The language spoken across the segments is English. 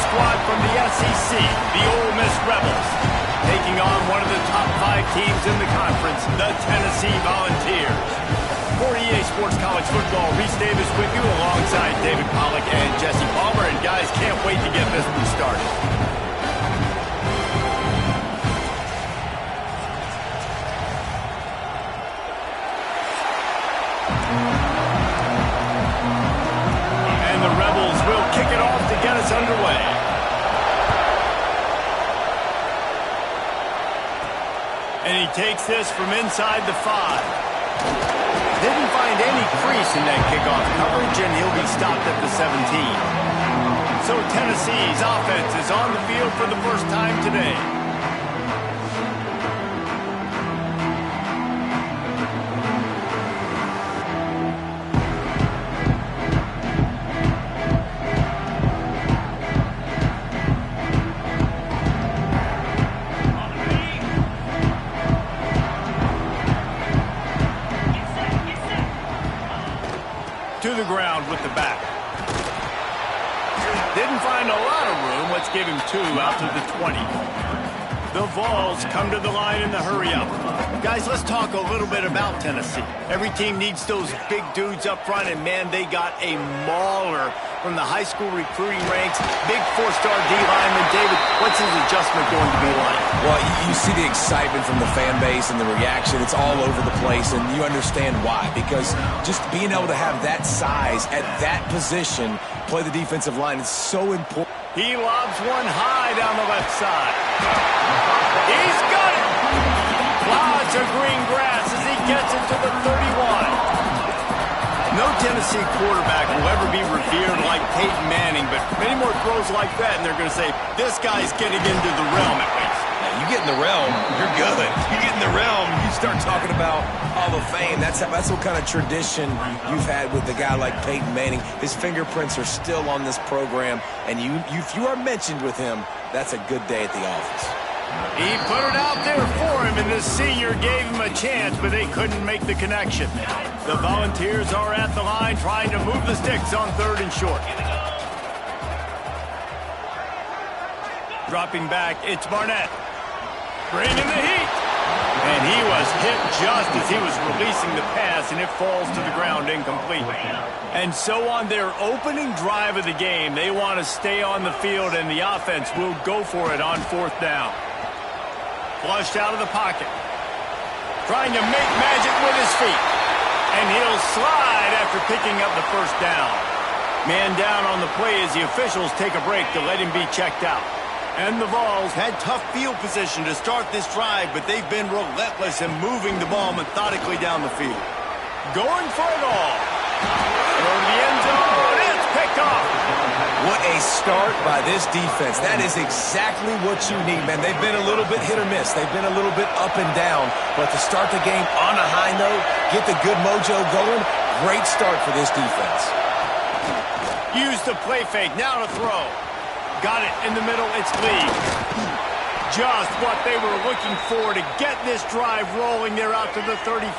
squad from the SEC, the Ole Miss Rebels, taking on one of the top 5 teams in the conference, the Tennessee Volunteers. For EA Sports College Football, Reese Davis with you alongside David Pollack and Jesse Palmer. And guys, can't wait to get this one started. And the Rebels will kick it off to get us underway. And he takes this from inside the 5. Didn't find any crease in that kickoff coverage, and he'll be stopped at the 17. So Tennessee's offense is on the field for the first time today. To the ground with the back. Didn't find a lot of room. Let's give him 2 out to the 20. The Vols come to the line in the hurry-up. Guys, let's talk a little bit about Tennessee. Every team needs those big dudes up front, and man, they got a mauler from the high school recruiting ranks. Big 4-star D-lineman. David, what's his adjustment going to be like? Well, you see the excitement from the fan base and the reaction. It's all over the place, and you understand why. Because just being able to have that size at that position, play the defensive line, is so important. He lobs one high down the left side. He's got it! Lots of green grass as he gets it to the 31. No Tennessee quarterback will ever be revered like Peyton Manning, but many more throws like that, and they're going to say, this guy's getting into the realm at least. Now, you get in the realm, you're good. You get in the realm, you start talking about Hall of Fame. That's what kind of tradition you've had with a guy like Peyton Manning. His fingerprints are still on this program, and if you are mentioned with him, that's a good day at the office. He put it out there for him, and the senior gave him a chance, but they couldn't make the connection. The Volunteers are at the line trying to move the sticks on 3rd and short. Dropping back, it's Barnett. Bringing the heat. And he was hit just as he was releasing the pass, and it falls to the ground incomplete. And so on their opening drive of the game, they want to stay on the field, and the offense will go for it on 4th down. Flushed out of the pocket. Trying to make magic with his feet. And he'll slide after picking up the 1st down. Man down on the play as the officials take a break to let him be checked out. And the Vols had tough field position to start this drive, but they've been relentless in moving the ball methodically down the field. Going for it all. Go to the end zone. It's picked off. What a start by this defense. That is exactly what you need, man. They've been a little bit hit or miss. They've been a little bit up and down. But to start the game on a high note, get the good mojo going, great start for this defense. Use the play fake. Now to throw. Got it in the middle. It's Lee. Just what they were looking for to get this drive rolling. They're out to the 35.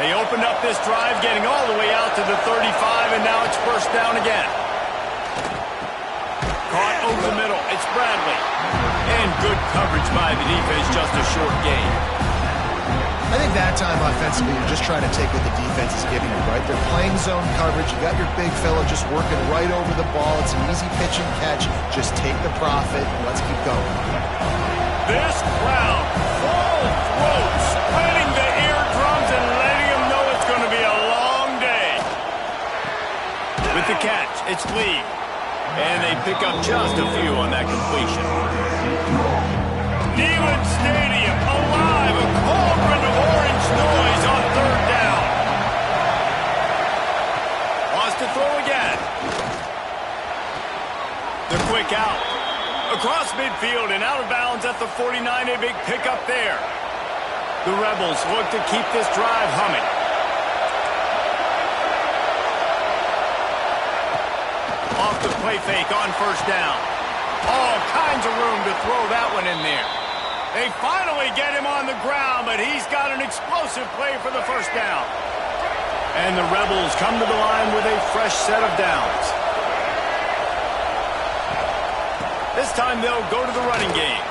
They opened up this drive, getting all the way out to the 35, and now it's 1st down again. Caught over the middle. It's Bradley. And good coverage by the defense, just a short gain. I think that time offensively, you're just trying to take what the defense is giving you, right? They're playing zone coverage. You got your big fella just working right over the ball. It's an easy pitch and catch. Just take the profit and let's keep going. This crowd, full throat, splitting the eardrums and letting them know it's going to be a long day. With the catch, it's Lee. And they pick up just a few on that completion. Neyland Stadium alive, a cauldron of orange noise on 3rd down. Wants to throw again. The quick out. Across midfield and out of bounds at the 49, a big pickup there. The Rebels look to keep this drive humming. Off the play fake on 1st down. All kinds of room to throw that one in there. They finally get him on the ground, but he's got an explosive play for the 1st down. And the Rebels come to the line with a fresh set of downs. This time they'll go to the running game.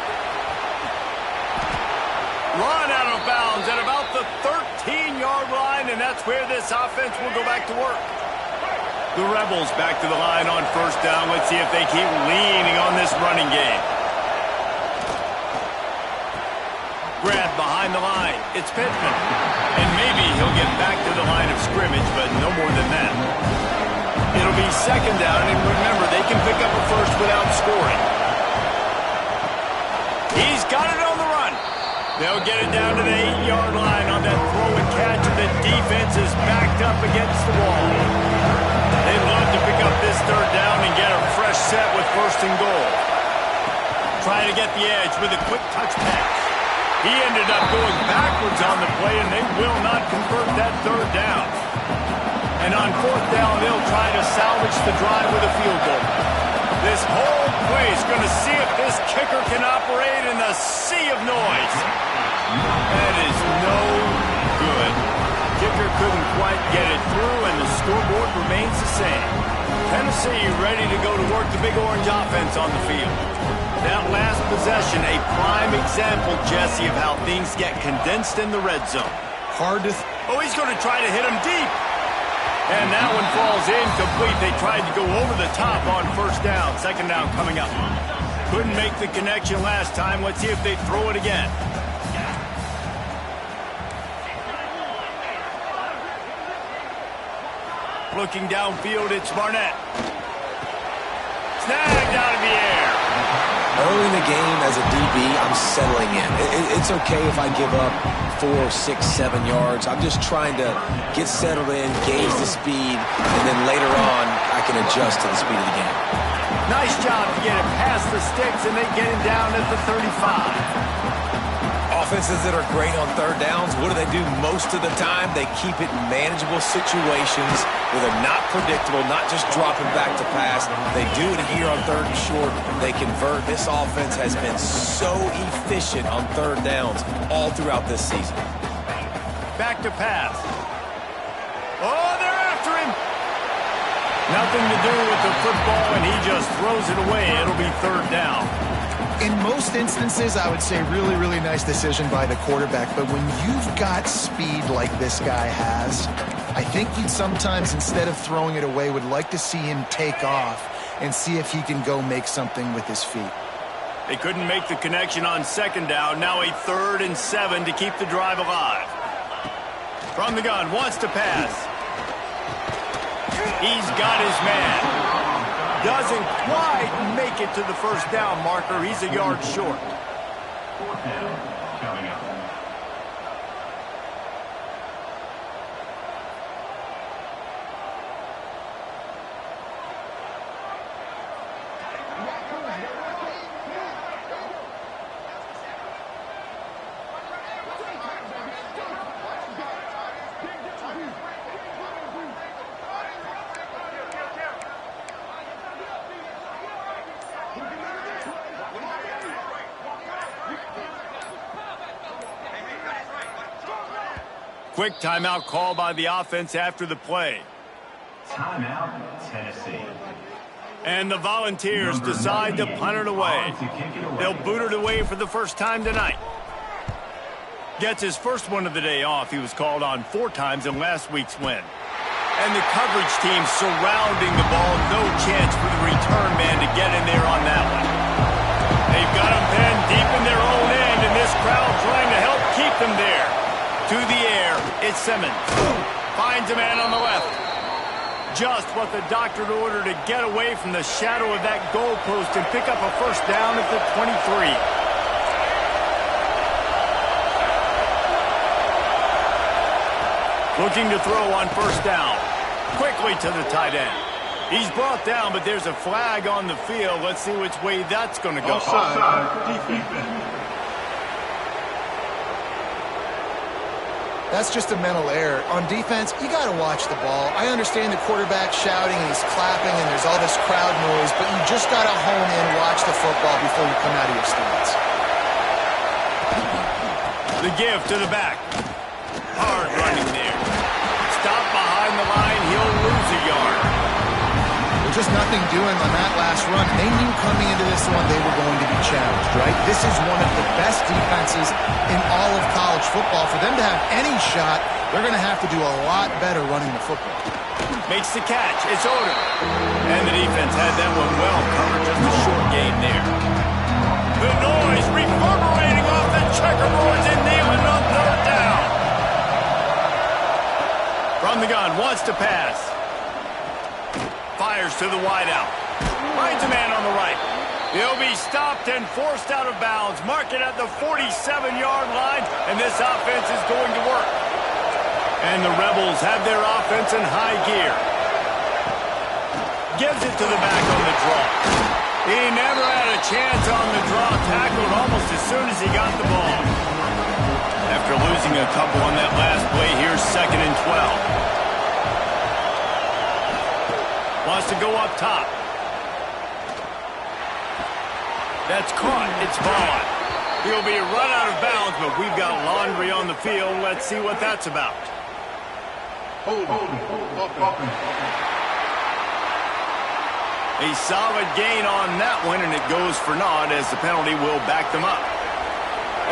Run out of bounds at about the 13-yard line, and that's where this offense will go back to work. The Rebels back to the line on first down. Let's see if they keep leaning on this running game. Grab behind the line. It's Pittman. And maybe he'll get back to the line of scrimmage, but no more than that. It'll be second down, and remember, they can pick up a first without scoring. He's got it on the run. They'll get it down to the 8-yard line on that throw and catch, and the defense is backed up against the wall. They'd love to pick up this third down and get a fresh set with first and goal. Trying to get the edge with a quick touch pass. He ended up going backwards on the play, and they will not convert that third down. And on fourth down, they'll try to salvage the drive with a field goal. This whole play is going to see if this kicker can operate in the sea of noise. That is no good. Kicker couldn't quite get it through, and the scoreboard remains the same. Tennessee ready to go to work the Big Orange offense on the field. That last possession, a prime example, Jesse, of how things get condensed in the red zone. Oh, he's going to try to hit him deep. And that one falls incomplete. They tried to go over the top on first down. Second down coming up. Couldn't make the connection last time. Let's see if they throw it again. Looking downfield, it's Barnett. Snagged out of the air. Early in the game, as a DB, I'm settling in. It's okay if I give up 4, 6, 7 yards. I'm just trying to get settled in, gauge the speed, and then later on, I can adjust to the speed of the game. Nice job to get it past the sticks, and they get him down at the 35. Offenses that are great on third downs, what do? Most of the time, they keep it in manageable situations where they're not predictable, not just dropping back to pass. They do it here on third and short. They convert. This offense has been so efficient on third downs all throughout this season. Back to pass. Oh, they're after him. Nothing to do with the football, and he just throws it away. It'll be third down. In most instances, I would say really, really nice decision by the quarterback. But when you've got speed like this guy has, I think you'd sometimes, instead of throwing it away, would like to see him take off and see if he can go make something with his feet. They couldn't make the connection on second down. Now a 3rd and 7 to keep the drive alive. From the gun, wants to pass. He's got his man. Doesn't quite make it to the first down marker. He's a yard short. Fourth down coming up. Quick timeout call by the offense after the play. Timeout, Tennessee. And the Volunteers decide to punt it away. They'll boot it away for the first time tonight. Gets his first one of the day off. He was called on 4 times in last week's win. And the coverage team surrounding the ball. No chance for the return man to get in there on that one. They've got him pinned deep in their own end, and this crowd trying to help keep them there. To the air, it's Simmons. Finds a man on the left. Just what the doctor ordered to get away from the shadow of that goalpost and pick up a first down at the 23. Looking to throw on first down. Quickly to the tight end. He's brought down, but there's a flag on the field. Let's see which way that's going to go. Offside, defense. That's just a mental error. On defense, you got to watch the ball. I understand the quarterback shouting and he's clapping and there's all this crowd noise, but you just got to hone in, watch the football before you come out of your stance. The give to the back. Hard running there. Stop behind the line. He'll lose a yard. There's just nothing doing on that last run. They knew coming into this one they were going to be challenged, right? This is one of the best defenses in all of college football. For them to have any shot, they're going to have to do a lot better running the football. Makes the catch. It's Odom. And the defense had that one well covered. Just a short gain there. The noise reverberating off the checkerboards and Nealon on third down. From the gun, wants to pass. Fires to the wideout. Finds a man on the right. He'll be stopped and forced out of bounds. Mark it at the 47-yard line, and this offense is going to work. And the Rebels have their offense in high gear. Gives it to the back on the draw. He never had a chance on the draw. Tackled almost as soon as he got the ball. After losing a couple on that last play, here's 2nd and 12. Wants to go up top. That's caught. It's Vaughn. He'll be run out of bounds, but we've got laundry on the field. Let's see what that's about. A solid gain on that one, and it goes for naught as the penalty will back them up.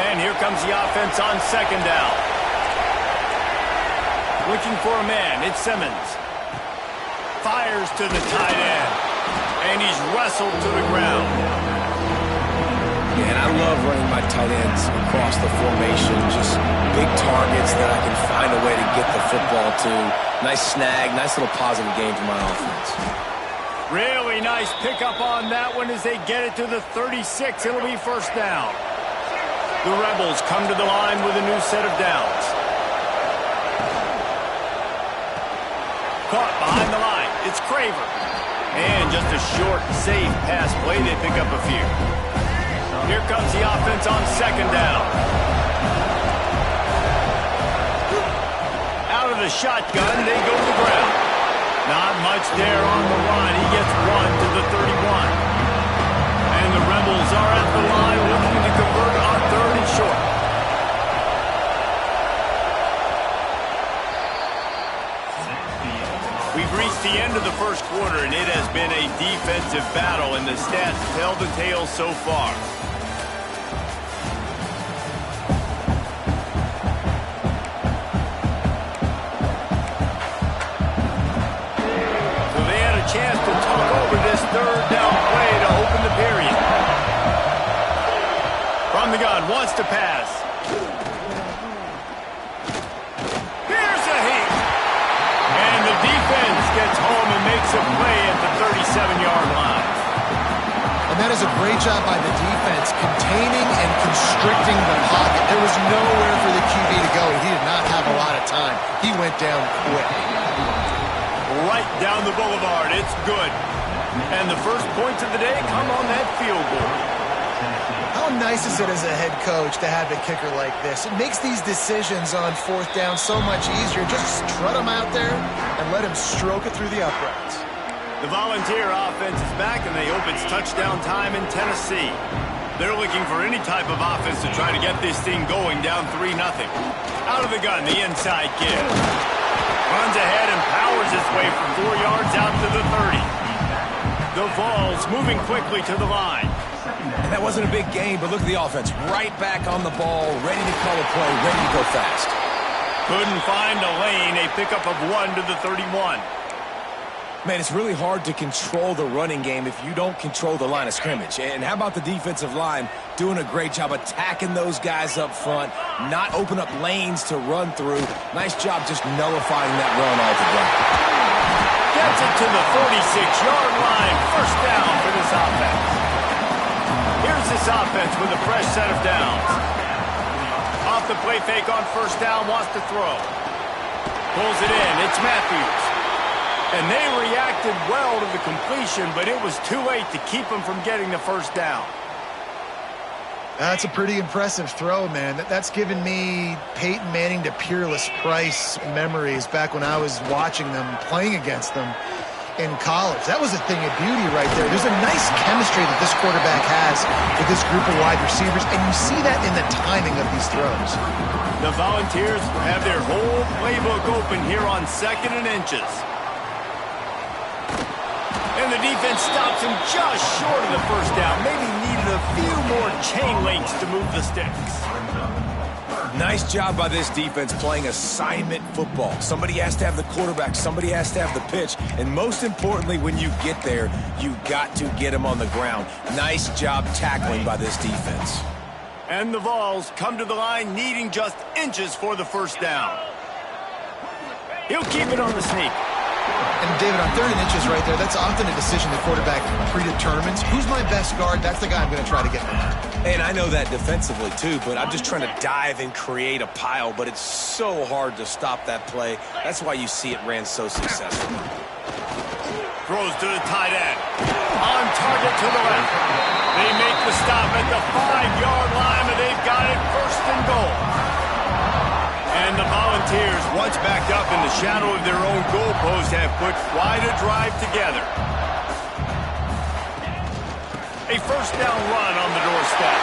And here comes the offense on 2nd down. Looking for a man. It's Simmons. Fires to the tight end. And he's wrestled to the ground. Yeah, and I love running my tight ends across the formation. Just big targets that I can find a way to get the football to. Nice snag, nice little positive game for my offense. Really nice pickup on that one as they get it to the 36. It'll be 1st down. The Rebels come to the line with a new set of downs. Caught behind the line. It's Craver. And just a short, safe pass play. They pick up a few. Here comes the offense on 2nd down. Out of the shotgun, they go to the ground. Not much there on the run. He gets 1 to the 31. And the Rebels are at the line looking to convert on 3rd and short. We've reached the end of the first quarter, and it has been a defensive battle, and the stats tell the tale so far. So they had a chance to talk over this 3rd down play to open the period. From the gun, wants to pass. Gets home and makes a play at the 37-yard line. And that is a great job by the defense, containing and constricting the pocket. There was nowhere for the QB to go. He did not have a lot of time. He went down quick. Right down the boulevard. It's good. And the first points of the day come on that field goal. How nice is it as a head coach to have a kicker like this? It makes these decisions on 4th down so much easier. Just strut him out there and let him stroke it through the uprights. The Volunteer offense is back, and they hope it's touchdown time in Tennessee. They're looking for any type of offense to try to get this thing going down 3-0. Out of the gun, the inside kid. Runs ahead and powers his way for 4 yards out to the 30. The Vols moving quickly to the line. And that wasn't a big game, but look at the offense. Right back on the ball, ready to call a play, ready to go fast. Couldn't find a lane. A pickup of 1 to the 31. Man, it's really hard to control the running game if you don't control the line of scrimmage. And how about the defensive line doing a great job attacking those guys up front, not open up lanes to run through. Nice job just nullifying that run altogether. Gets it to the 46-yard line. 1st down for this offense. Here's this offense with a fresh set of downs. Off the play fake on 1st down, wants to throw. Pulls it in. It's Matthews. And they reacted well to the completion, but it was too late to keep them from getting the 1st down. That's a pretty impressive throw, man. That's given me Peyton Manning to Peerless Price memories back when I was watching them, playing against them in college. That was a thing of beauty right there. There's a nice chemistry that this quarterback has with this group of wide receivers, and you see that in the timing of these throws. The Volunteers have their whole playbook open here on 2nd and inches. And the defense stops him just short of the 1st down, maybe chain links to move the sticks. Nice job by this defense playing assignment football. Somebody has to have the quarterback, somebody has to have the pitch, and most importantly, when you get there, you got to get him on the ground. Nice job tackling by this defense. And the Vols come to the line needing just inches for the first down. He'll keep it on the sneak. And David, on 3rd and inches right there, that's often a decision the quarterback predetermines. Who's my best guard? That's the guy I'm going to try to get behind. And I know that defensively too, but I'm just trying to dive and create a pile, but it's so hard to stop that play. That's why you see it ran so successfully. Throws to the tight end. On target to the left. They make the stop at the 5-yard line, and they've got it 1st and goal. And the Volunteers, once backed up in the shadow of their own goalpost, have put quite a drive together. A 1st down run on the doorstep.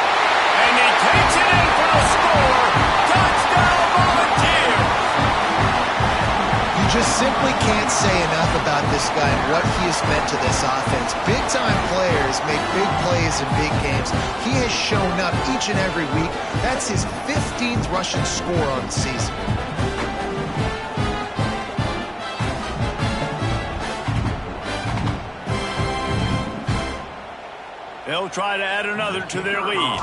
And he takes it in for the score. Touchdown, Volunteers! You just simply can't say enough about this guy and what he has meant to this offense. Big-time players make big plays in big games. He has shown up each and every week. That's his 15th rushing score on the season. They'll try to add another to their lead.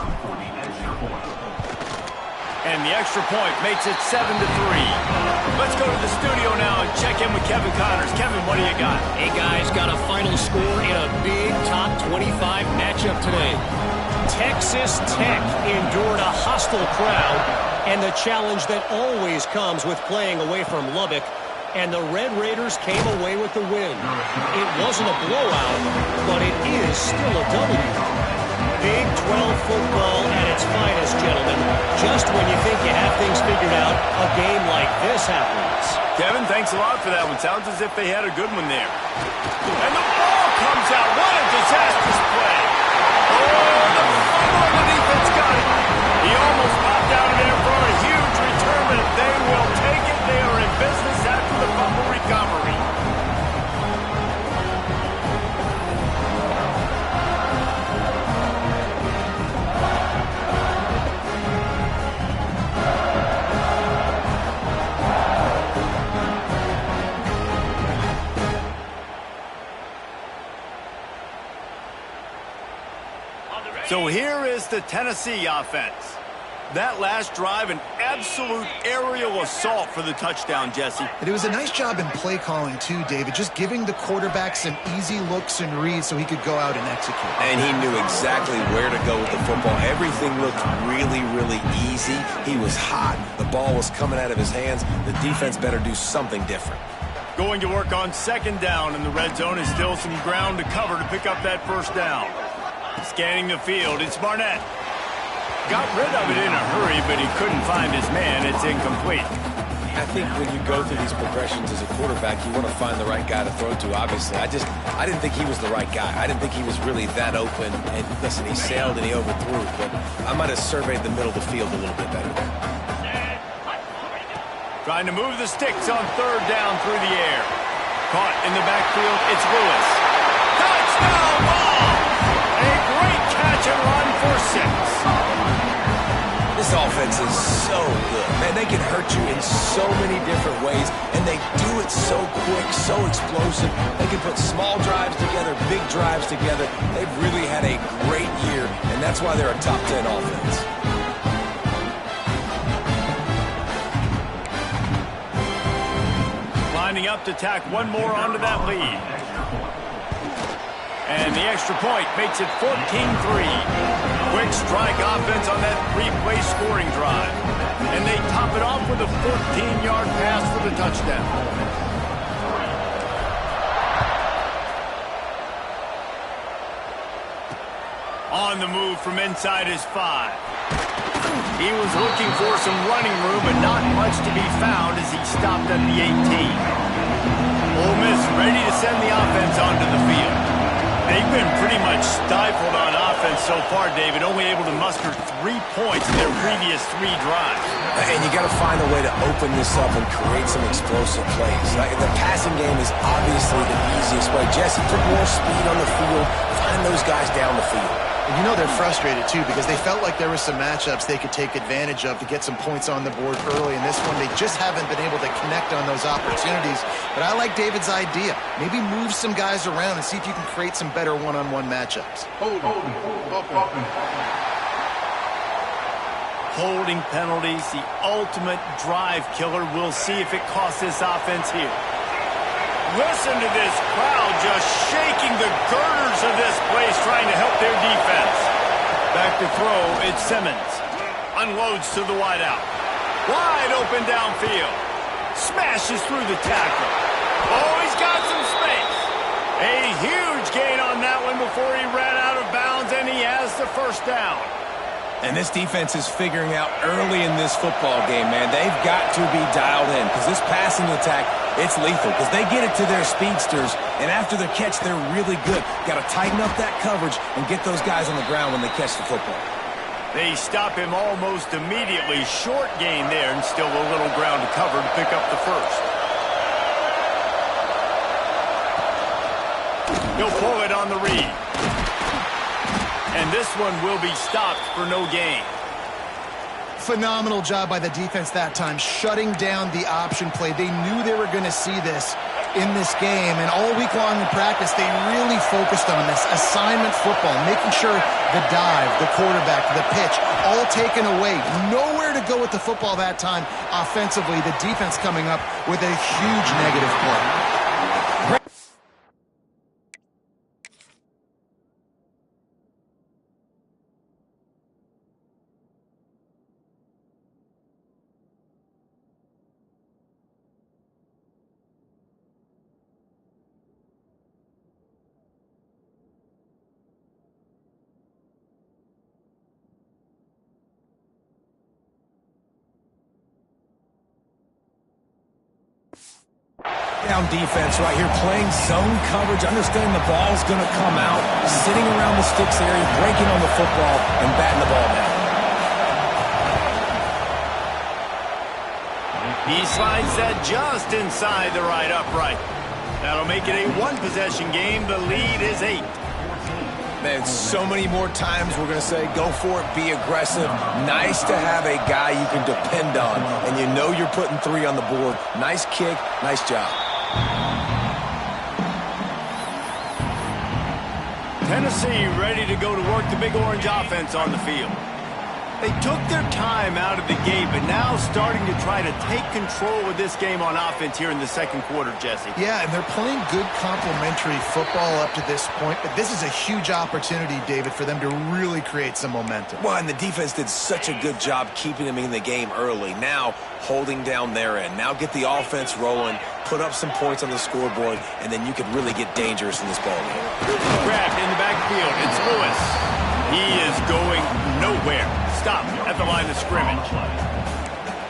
And the extra point makes it 7-3. Let's go to the studio now and check in with Kevin Connors. Kevin, what do you got? Hey, guys, got a final score in a big top 25 matchup today. Texas Tech endured a hostile crowd and the challenge that always comes with playing away from Lubbock. And the Red Raiders came away with the win. It wasn't a blowout, but it is still a W. Big 12 football at its finest, gentlemen. Just when you think you have things figured out, a game like this happens. Kevin, thanks a lot for that one. Sounds as if they had a good one there. And the ball comes out. What a disastrous play. Oh, the fumble on the defense got it. He almost popped out of there for a huge return, but they will take it. They are in business after the fumble recovery. So here is the Tennessee offense. That last drive, an absolute aerial assault for the touchdown, Jesse. And it was a nice job in play calling, too, David, just giving the quarterback some easy looks and reads so he could go out and execute. And he knew exactly where to go with the football. Everything looked really, really easy. He was hot. The ball was coming out of his hands. The defense better do something different. Going to work on 2nd down, and the red zone is still some ground to cover to pick up that 1st down. Scanning the field, it's Barnett. Got rid of it in a hurry, but he couldn't find his man. It's incomplete. I think when you go through these progressions as a quarterback, you want to find the right guy to throw to, obviously. I didn't think he was the right guy. I didn't think he was really that open. And listen, he sailed and he overthrew, but I might have surveyed the middle of the field a little bit better there. Trying to move the sticks on 3rd down through the air. Caught in the backfield, it's Lewis. Touchdown ball! A great catch and run for 6. This offense is so good. Man, they can hurt you in so many different ways, and they do it so quick, so explosive. They can put small drives together, big drives together. They've really had a great year, and that's why they're a top 10 offense. Lining up to tack one more onto that lead. And the extra point makes it 14-3. Quick strike offense on that 3-play scoring drive. And they top it off with a 14-yard pass for the touchdown. On the move from inside his 5. He was looking for some running room, but not much to be found as he stopped at the 18. Ole Miss ready to send the offense onto the field. They've been pretty much stifled on offense so far, David, only able to muster 3 points in their previous 3 drives. And you got to find a way to open this up and create some explosive plays. The passing game is obviously the easiest way. Jesse, put more speed on the field. Find those guys down the field. And you know they're frustrated, too, because they felt like there were some matchups they could take advantage of to get some points on the board early. In this one, they just haven't been able to connect on those opportunities. But I like David's idea. Maybe move some guys around and see if you can create some better one-on-one matchups. Holding penalties, the ultimate drive killer. We'll see if it costs this offense here. Listen to this crowd just shaking the girders of this place trying to help their defense. Back to throw, it's Simmons. Unloads to the wideout. Wide open downfield. Smashes through the tackle. Oh, he's got some space. A huge gain on that one before he ran out of bounds, and he has the first down. And this defense is figuring out early in this football game, man. They've got to be dialed in because this passing attack, it's lethal because they get it to their speedsters, and after the catch, they're really good. Got to tighten up that coverage and get those guys on the ground when they catch the football. They stop him almost immediately. Short gain there, and still a little ground to cover to pick up the first. He'll pull it on the read. And this one will be stopped for no gain. Phenomenal job by the defense that time, shutting down the option play. They knew they were going to see this in this game, and all week long in practice, they really focused on this assignment football, making sure the dive, the quarterback, the pitch, all taken away. Nowhere to go with the football that time offensively. The defense coming up with a huge negative play. Down defense right here, playing zone coverage, understanding the ball's going to come out, sitting around the sticks area, breaking on the football, and batting the ball down. He slides that just inside the right upright. That'll make it a one-possession game. The lead is 8. Man, so many more times we're going to say, go for it, be aggressive. Nice to have a guy you can depend on, and you know you're putting 3 on the board. Nice kick, nice job. Tennessee ready to go to work the Big Orange offense on the field. They took their time out of the gate, but now starting to try to take control of this game on offense here in the second quarter, Jesse. Yeah, and they're playing good complementary football up to this point, but this is a huge opportunity, David, for them to really create some momentum. Well, and the defense did such a good job keeping them in the game early. Now, holding down their end. Now get the offense rolling, put up some points on the scoreboard, and then you can really get dangerous in this ball game. Grabbed in the backfield. It's Lewis. He is going nowhere. Stop at the line of scrimmage.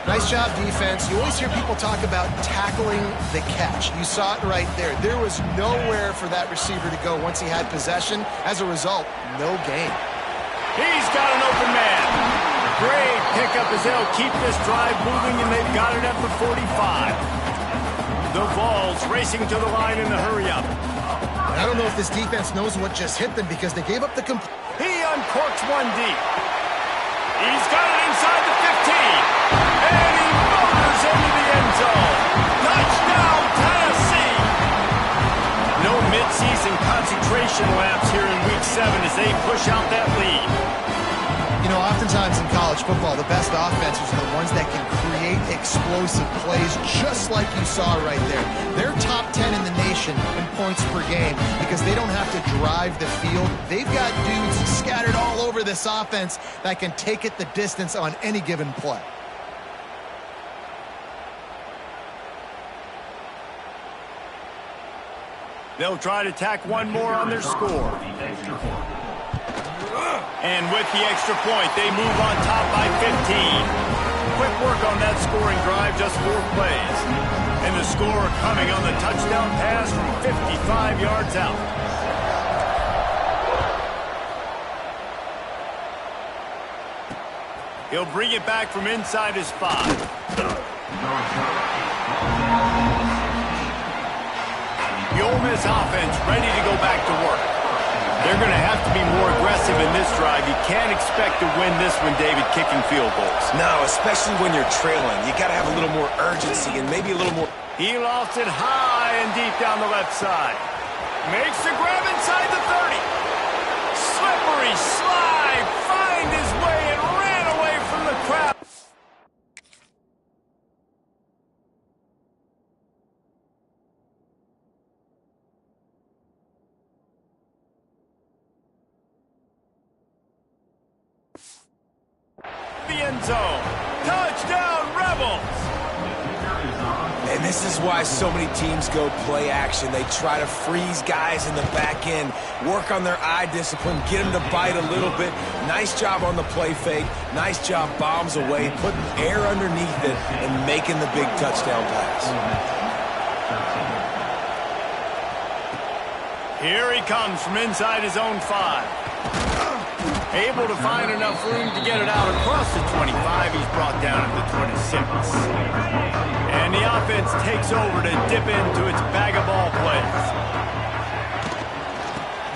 Nice job, defense. You always hear people talk about tackling the catch. You saw it right there. There was nowhere for that receiver to go once he had possession. As a result, no gain. He's got an open man. Great pickup as they'll keep this drive moving, and they've got it at the 45. The Vols racing to the line in the hurry-up. I don't know if this defense knows what just hit them because they gave up the He uncorks one deep. He's got it inside the 15. And he motors into the end zone. Touchdown, Tennessee. No midseason concentration laps here in Week 7 as they push out that lead. You know, oftentimes in college football, the best offenses are the ones that can create explosive plays just like you saw right there. They're top 10 in the nation in points per game because they don't have to drive the field. They've got dudes scattered all over this offense that can take it the distance on any given play. They'll try to tack one more on their score. And with the extra point, they move on top by 15. Quick work on that scoring drive, just 4 plays. And the score coming on the touchdown pass from 55 yards out. He'll bring it back from inside his 5. The Ole Miss offense ready to go back to work. They're going to have to be more aggressive in this drive. You can't expect to win this one, David, kicking field goals. No, especially when you're trailing. You got to have a little more urgency and maybe a little more. He lost it high and deep down the left side. Makes the grab inside the 30. Slippery slide. Find his way and ran away from the crowd. The end zone. Touchdown, Rebels. And this is why so many teams go play action. They try to freeze guys in the back end, work on their eye discipline, get them to bite a little bit. Nice job on the play fake. Nice job bombs away, putting air underneath it and making the big touchdown pass. Here he comes from inside his own 5. Able to find enough room to get it out across the 25. He's brought down at the 26. And the offense takes over to dip into its bag of ball plays.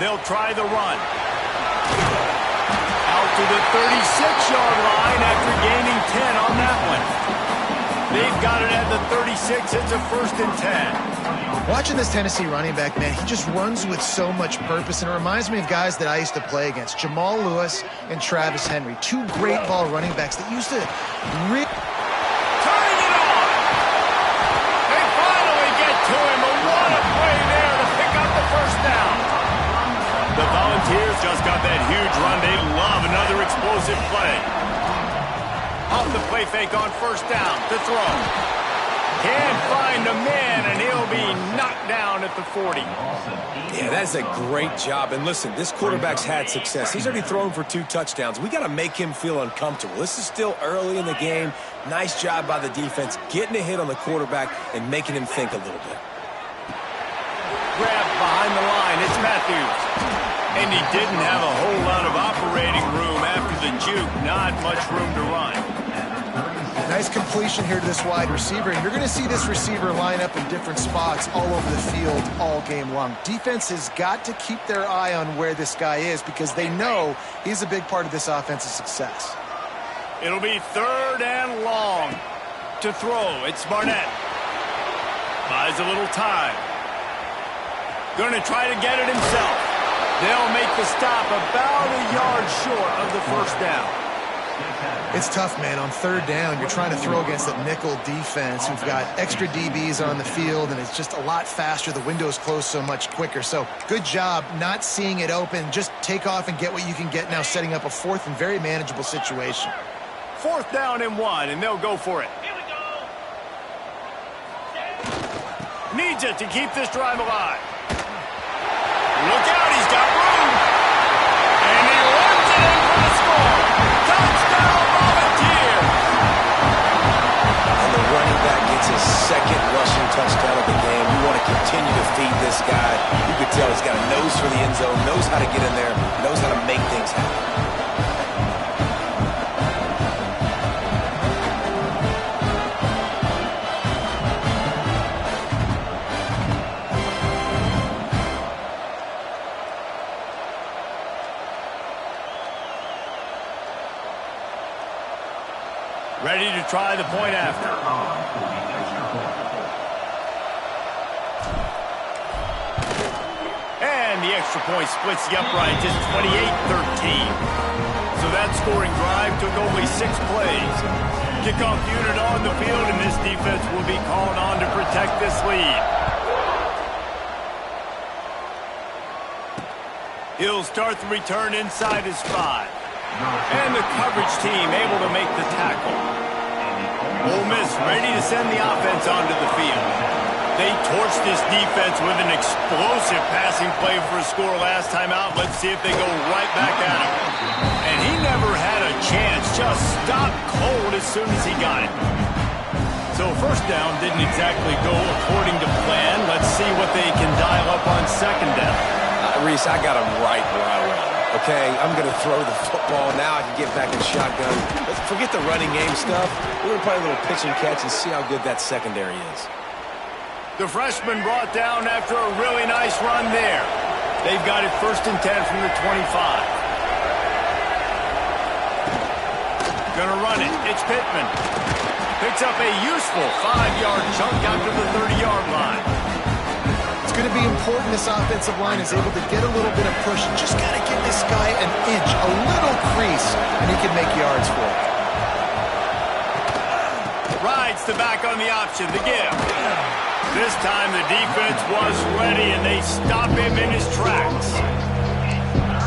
They'll try the run. Out to the 36-yard line after gaining 10 on that one. They've got it at the 36. It's a 1st and 10. Watching this Tennessee running back, man, he just runs with so much purpose, and it reminds me of guys that I used to play against, Jamal Lewis and Travis Henry, 2 great ball running backs that used to turning it on! They finally get to him, but what a play there to pick up the 1st down. The Volunteers just got that huge run. They love another explosive play. Off the play fake on 1st down to throw. Can't find a man, and he'll be knocked down at the 40. Yeah, that's a great job. And listen, this quarterback's had success. He's already thrown for 2 touchdowns. We got to make him feel uncomfortable. This is still early in the game. Nice job by the defense, getting a hit on the quarterback and making him think a little bit. Grab behind the line. It's Matthews. And he didn't have a whole lot of operating room after the juke. Not much room to run. nice completion here to this wide receiver. And you're going to see this receiver line up in different spots all over the field all game long. Defense has got to keep their eye on where this guy is because they know he's a big part of this offensive success. It'll be 3rd and long to throw. It's Barnett. Buys a little time. Going to try to get it himself. They'll make the stop about a yard short of the 1st down. It's tough, man. On 3rd down, you're trying to throw against a nickel defense who've got extra DBs on the field, and it's just a lot faster. The window's closed so much quicker. So good job not seeing it open. Just take off and get what you can get now, setting up a 4th and very manageable situation. 4th down and 1, and they'll go for it. Needs it to keep this drive alive. Look out, he's got room. And he runs it in for the score. Touchdown, Volunteer. And the running back gets his 2nd rushing touchdown of the game. You want to continue to feed this guy. You could tell he's got a nose for the end zone, knows how to get in there, knows how to make things happen. Ready to try the point after. And the extra point splits the upright, just 28-13. So that scoring drive took only 6 plays. Kickoff unit on the field, and this defense will be called on to protect this lead. He'll start the return inside his 5. And the coverage team able to make the tackle. Ole Miss ready to send the offense onto the field. They torched this defense with an explosive passing play for a score last time out. Let's see if they go right back at him. And he never had a chance. Just stopped cold as soon as he got it. So 1st down didn't exactly go according to plan. Let's see what they can dial up on 2nd down. Reese, I got him right where I want him. Okay, I'm going to throw the football. Now I can get back in shotgun. Let's forget the running game stuff. We're going to play a little pitch and catch and see how good that secondary is. The freshman brought down after a really nice run there. They've got it 1st and 10 from the 25. Gonna run it. It's Pittman. Picks up a useful 5-yard chunk out to the 30-yard line. It's going to be important this offensive line is able to get a little bit of push. Just got to give this guy an inch, a little crease, and he can make yards for it. Rides the back on the option, the give. This time the defense was ready, and they stop him in his tracks.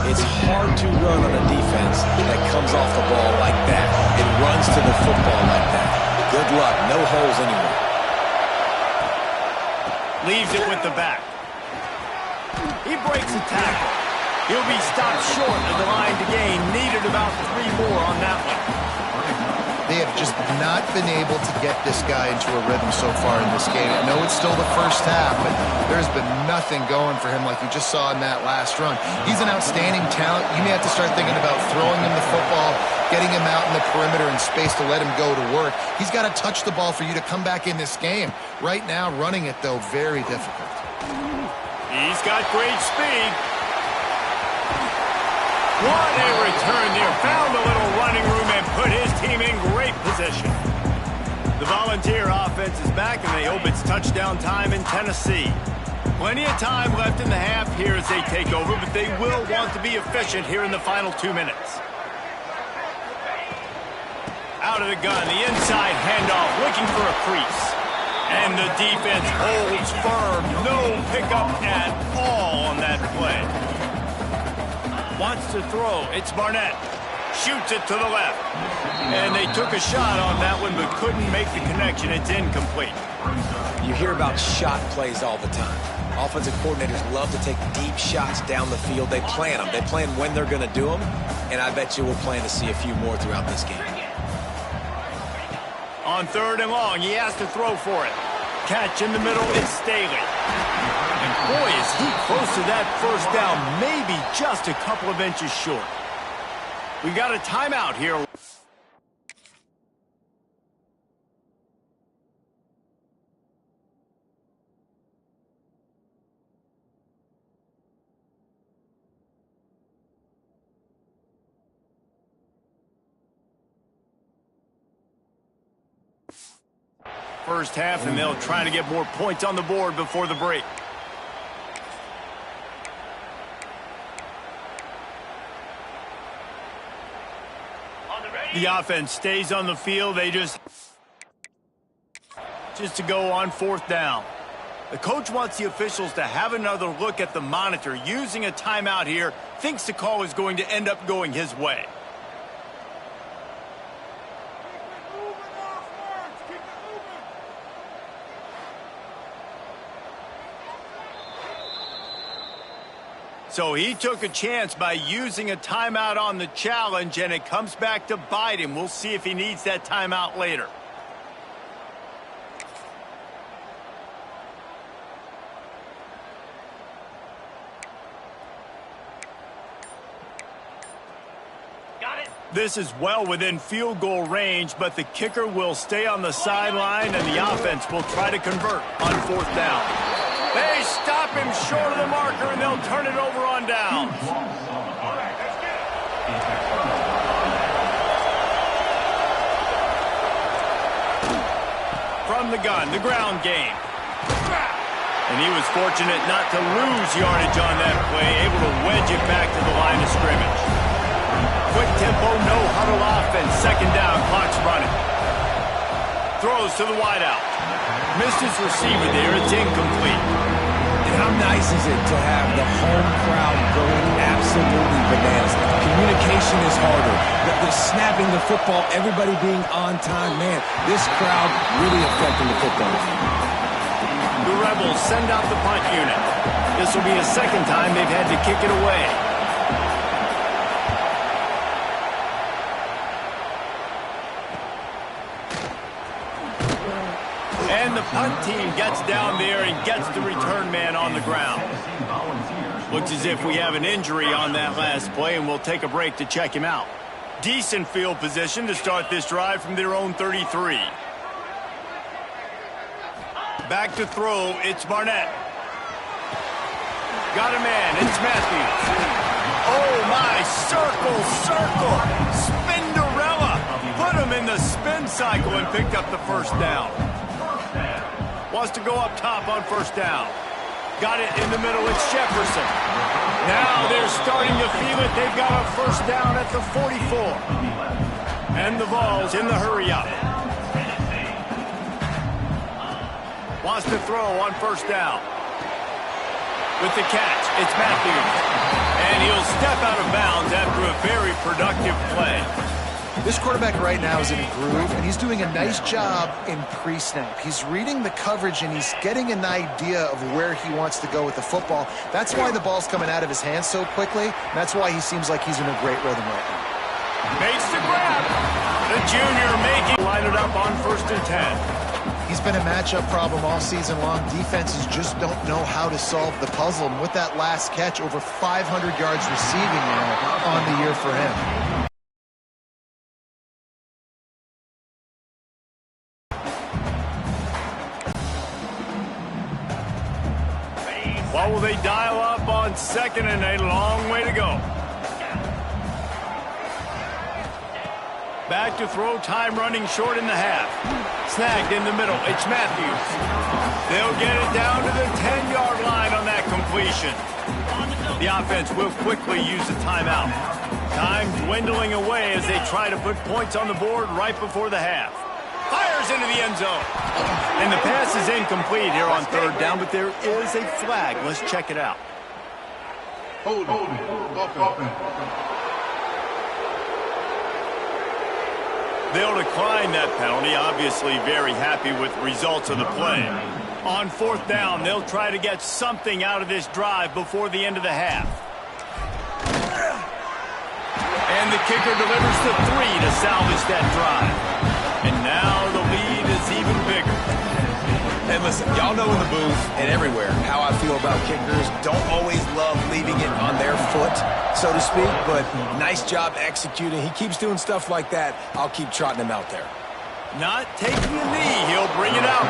It's hard to run on a defense that comes off the ball like that. It runs to the football like that. Good luck. No holes anywhere. Leaves it with the back. He breaks a tackle. He'll be stopped short of the line to gain. Needed about 3 more on that one. They have just not been able to get this guy into a rhythm so far in this game. I know it's still the first half, but there's been nothing going for him like you just saw in that last run. He's an outstanding talent. You may have to start thinking about throwing him the football, getting him out in the perimeter in space to let him go to work. He's got to touch the ball for you to come back in this game. Right now, running it, though, very difficult. He's got great speed. What a return there. Found a little running room and put his team in great position. The Volunteer offense is back, and they hope it's touchdown time in Tennessee. Plenty of time left in the half here as they take over, but they will want to be efficient here in the final 2 minutes. Out of the gun, the inside handoff, looking for a crease. And the defense holds firm. No pickup at all on that play. Wants to throw. It's Barnett. Shoots it to the left. And they took a shot on that one, but couldn't make the connection. It's incomplete. You hear about shot plays all the time. Offensive coordinators love to take deep shots down the field. They plan them. They plan when they're going to do them. And I bet you we'll plan to see a few more throughout this game. On 3rd and long, he has to throw for it. Catch in the middle, it's Staley. And boy, is he close to that first down, maybe just a couple of inches short. We got a timeout here. First half, and they'll try to get more points on the board before the break. The offense stays on the field. They just to go on 4th down. The coach wants the officials to have another look at the monitor. Using a timeout here, thinks the call is going to end up going his way. So he took a chance by using a timeout on the challenge, and it comes back to bite him. We'll see if he needs that timeout later. This is well within field goal range, but the kicker will stay on the sideline, and the offense will try to convert on 4th down. They stop him short of the marker, and they'll turn it over on downs. From the gun, the ground game. And he was fortunate not to lose yardage on that play, able to wedge it back to the line of scrimmage. Quick tempo, no huddle offense. 2nd down, clock's running. Throws to the wideout. Missed his receiver there. It's incomplete. And how nice is it to have the home crowd going absolutely bananas? Communication is harder. The snapping the football, everybody being on time. Man, this crowd really affecting the football. The Rebels send out the punt unit. This will be a 2nd time they've had to kick it away. And the punt team gets down there and gets the return man on the ground. Looks as if we have an injury on that last play, and we'll take a break to check him out. Decent field position to start this drive from their own 33. Back to throw, it's Barnett. Got a man. It's Matthews. Oh, my. Circle. Spinderella. Put him in the spin cycle and picked up the first down. Wants to go up top on first down. Got it in the middle. It's Jefferson. Now they're starting to feel it. They've got a first down at the 44. And the Vols in the hurry up. Wants to throw on first down. With the catch, it's Matthews. And he'll step out of bounds after a very productive play. This quarterback right now is in a groove, and he's doing a nice job in pre-snap. He's reading the coverage, and he's getting an idea of where he wants to go with the football. That's why the ball's coming out of his hands so quickly. That's why he seems like he's in a great rhythm right now. Makes the grab. The junior making line it up on 1st and 10. He's been a matchup problem all season long. Defenses just don't know how to solve the puzzle. And with that last catch, over 500 yards receiving now on the year for him. What will they dial up on 2nd and a long way to go? Back to throw, time running short in the half. Snagged in the middle, it's Matthews. They'll get it down to the 10-yard line on that completion. The offense will quickly use a timeout. Time dwindling away as they try to put points on the board right before the half. Fires into the end zone. And the pass is incomplete here on 3rd down, but there is a flag. Let's check it out. Hold it. They'll decline that penalty, obviously very happy with the results of the play. On 4th down, they'll try to get something out of this drive before the end of the half. And the kicker delivers the 3 to salvage that drive. And now the lead is even bigger. And listen, y'all know in the booth and everywhere how I feel about kickers. Don't always love leaving it on their foot, so to speak, but nice job executing. He keeps doing stuff like that. I'll keep trotting him out there. Not taking a knee. He'll bring it out.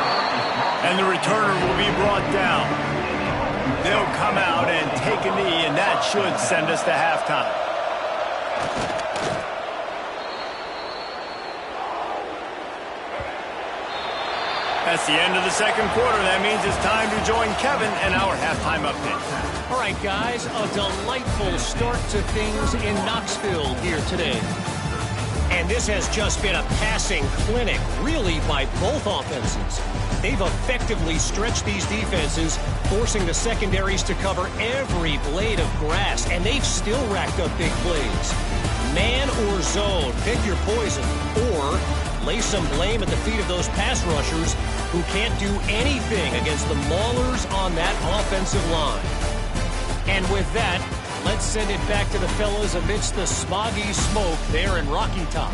And the returner will be brought down. They'll come out and take a knee, and that should send us to halftime. That's the end of the 2nd quarter. That means it's time to join Kevin and our halftime update. All right, guys, a delightful start to things in Knoxville here today. And this has just been a passing clinic, really, by both offenses. They've effectively stretched these defenses, forcing the secondaries to cover every blade of grass, and they've still racked up big plays. Man or zone, pick your poison, or lay some blame at the feet of those pass rushers who can't do anything against the maulers on that offensive line. And with that, let's send it back to the fellas amidst the smoggy smoke there in Rocky Top.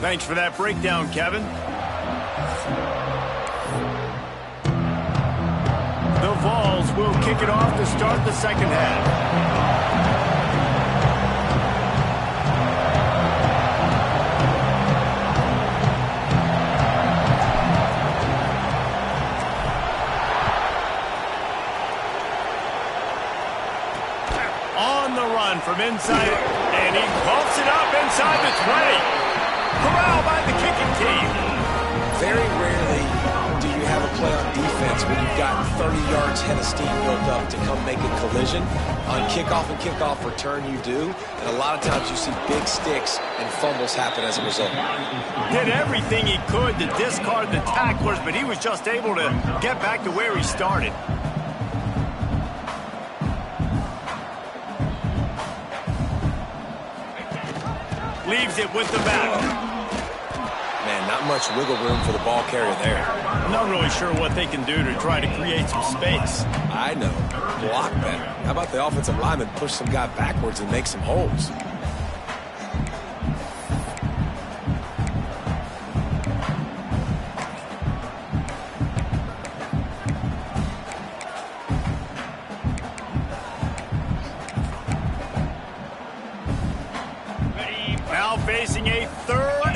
Thanks for that breakdown, Kevin. The Vols will kick it off to start the 2nd half. On the run from inside, and he bumps it up inside the 20. Corral by the kicking team. Very rarely do you have a play on defense when you've got 30 yards head of steam built up to come make a collision. On kickoff and kickoff return, you do. And a lot of times you see big sticks and fumbles happen as a result. Did everything he could to discard the tacklers, but he was just able to get back to where he started. Leaves it with the back. Man, not much wiggle room for the ball carrier there. I'm not really sure what they can do to try to create some space. I know. Block better. How about the offensive lineman push some guy backwards and make some holes? Now facing a 3rd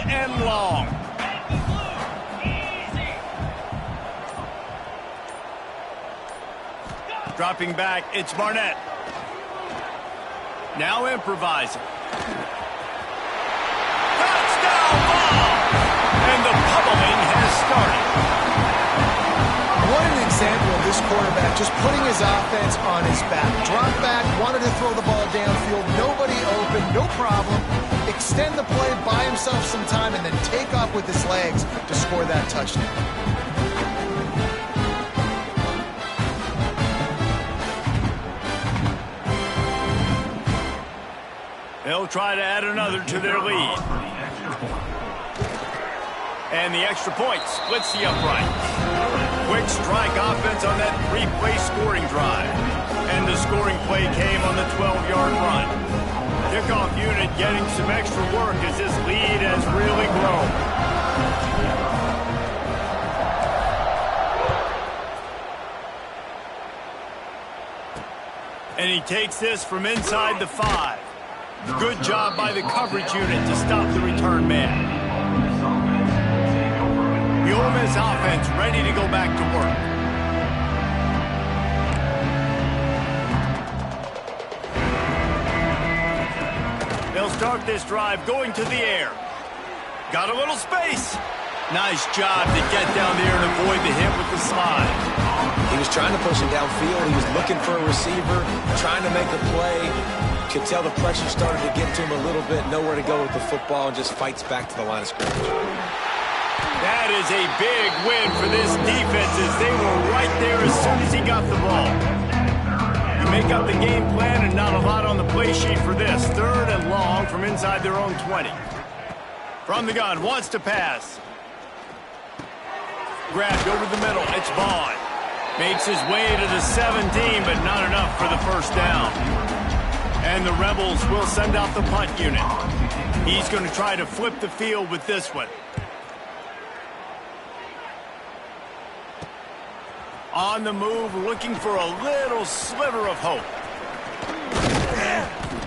Dropping back, it's Barnett. Now improvising. Touchdown ball! And the pummeling has started. What an example of this quarterback just putting his offense on his back. Drop back, wanted to throw the ball downfield, nobody open, no problem. Extend the play, buy himself some time, and then take off with his legs to score that touchdown. They'll try to add another to their lead. And the extra point splits the uprights. Quick strike offense on that three-play scoring drive. And the scoring play came on the 12-yard run. Kickoff unit getting some extra work as this lead has really grown. And he takes this from inside the 5. Good job by the coverage unit to stop the return man. The Ole Miss offense ready to go back to work. They'll start this drive going to the air. Got a little space. Nice job to get down there and avoid the hit with the slide. He was trying to push him downfield. He was looking for a receiver, trying to make a play. Could tell the pressure started to get to him a little bit. Nowhere to go with the football and just fights back to the line of scrimmage. That is a big win for this defense as they were right there as soon as he got the ball. You make up the game plan and not a lot on the play sheet for this. 3rd and long from inside their own 20. From the gun, wants to pass. Grabbed over the middle, it's Vaughn. Makes his way to the 17, but not enough for the first down. And the Rebels will send out the punt unit. He's going to try to flip the field with this one. On the move, looking for a little sliver of hope.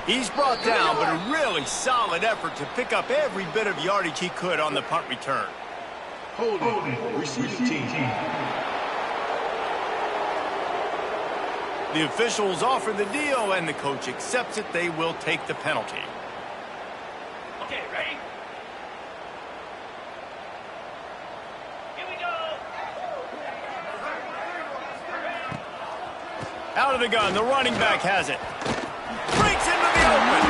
He's brought down, but a really solid effort to pick up every bit of yardage he could on the punt return. Holding. Receiving team. The officials offer the deal, and the coach accepts it. They will take the penalty. Okay, ready? Here we go. Out of the gun, the running back has it. Breaks into the open.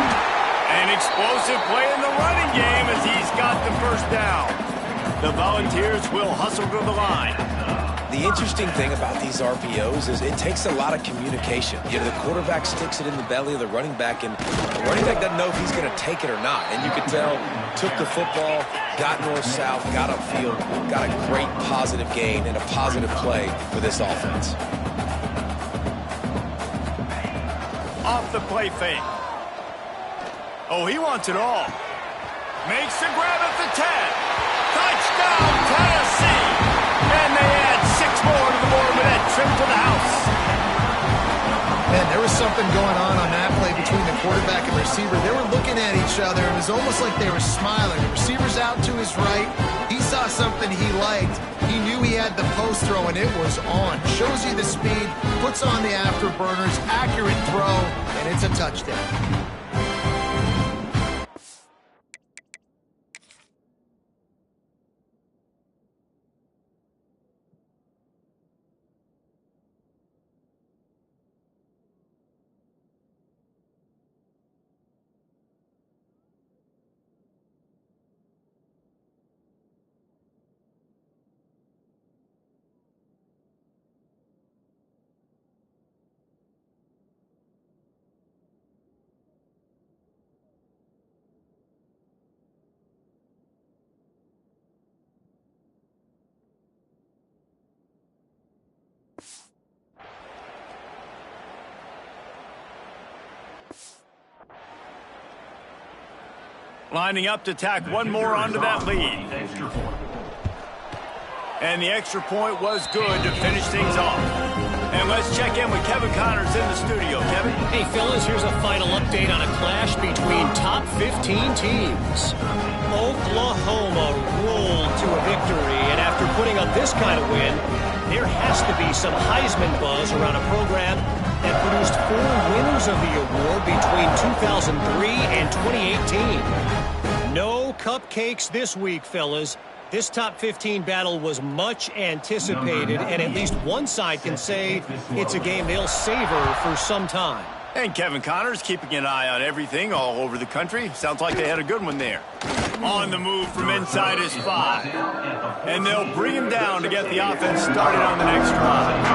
An explosive play in the running game as he's got the first down. The Volunteers will hustle to the line. The interesting thing about these RPOs is it takes a lot of communication. You know, the quarterback sticks it in the belly of the running back, and the running back doesn't know if he's going to take it or not. And you can tell, took the football, got north-south, got upfield, got a great positive gain and a positive play for this offense. Off the play fake. Oh, he wants it all. Makes the grab at the 10. Touchdown, Tennessee! And they add 6 more to the board with that trip to the house. Man, there was something going on that play between the quarterback and receiver. They were looking at each other. It was almost like they were smiling. The receiver's out to his right. He saw something he liked. He knew he had the post throw, and it was on. Shows you the speed, puts on the afterburners, accurate throw, and it's a touchdown. Lining up to tack one more onto that lead. And the extra point was good to finish things off. And let's check in with Kevin Connors in the studio. Kevin? Hey, fellas, here's a final update on a clash between top 15 teams. Oklahoma rolled to a victory, and after putting up this kind of win, there has to be some Heisman buzz around a program that produced 4 winners of the award between 2003 and 2018. No cupcakes this week, fellas. This top 15 battle was much anticipated, and at least one side can say it's a game they'll savor for some time. And Kevin Connor's keeping an eye on everything all over the country. Sounds like they had a good one there. On the move from inside his 5. And they'll bring him down to get the offense started on the next drive.